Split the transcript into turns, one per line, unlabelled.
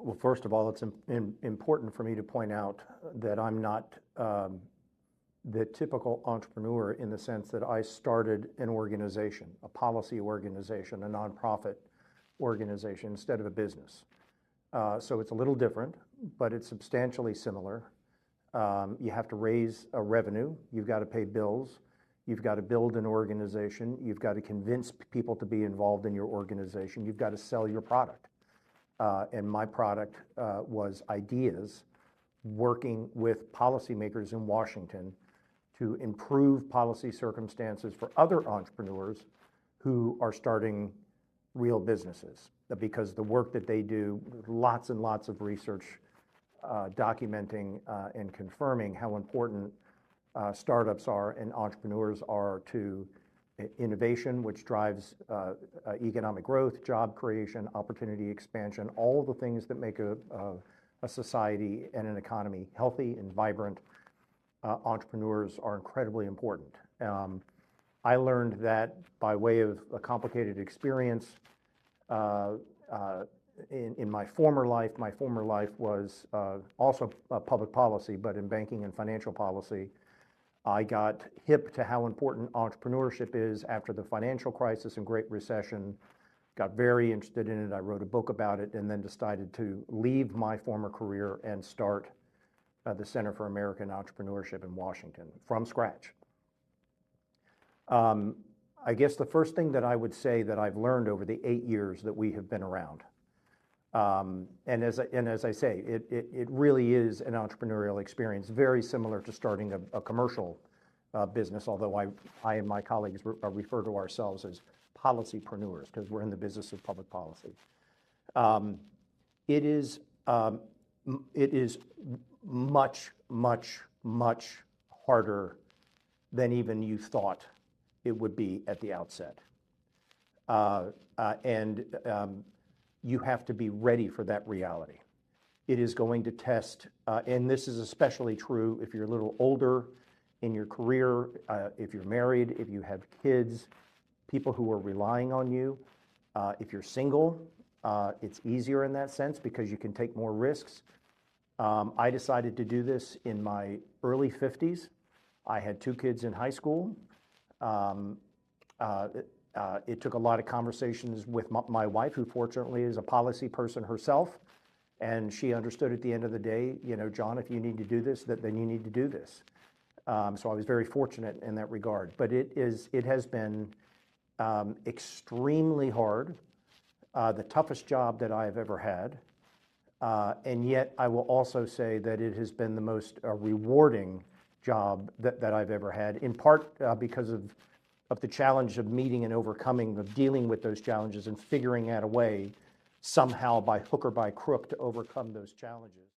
Well, first of all, it's important for me to point out that I'm not the typical entrepreneur in the sense that I started an organization, a policy organization, a nonprofit organization instead of a business. So it's a little different, but it's substantially similar. You have to raise a revenue, you've got to pay bills, you've got to build an organization, you've got to convince people to be involved in your organization, you've got to sell your product. And my product was ideas, working with policymakers in Washington to improve policy circumstances for other entrepreneurs who are starting real businesses. Because the work that they do, lots and lots of research documenting and confirming how important startups are and entrepreneurs are to innovation, which drives economic growth, job creation, opportunity expansion, all the things that make a society and an economy healthy and vibrant. Entrepreneurs are incredibly important. I learned that by way of a complicated experience in my former life. My former life was also public policy, but in banking and financial policy. I got hip to how important entrepreneurship is after the financial crisis and Great Recession, got very interested in it. I wrote a book about it and then decided to leave my former career and start the Center for American Entrepreneurship in Washington from scratch. I guess the first thing that I would say that I've learned over the 8 years that we have been around, and as I say, it really is an entrepreneurial experience, very similar to starting a commercial business, although I and my colleagues refer to ourselves as policypreneurs because we're in the business of public policy. It is much, much, much harder than even you thought it would be at the outset. You have to be ready for that reality. It is going to test, and this is especially true if you're a little older in your career, if you're married, if you have kids, people who are relying on you. If you're single, it's easier in that sense because you can take more risks. I decided to do this in my early 50s. I had 2 kids in high school. It took a lot of conversations with my wife, who fortunately is a policy person herself, and she understood at the end of the day, you know, John, if you need to do this, then you need to do this. So I was very fortunate in that regard. But it has been extremely hard, the toughest job that I have ever had, and yet I will also say that it has been the most rewarding job that I've ever had, in part because of the challenge of meeting and overcoming, of dealing with those challenges and figuring out a way somehow by hook or by crook to overcome those challenges.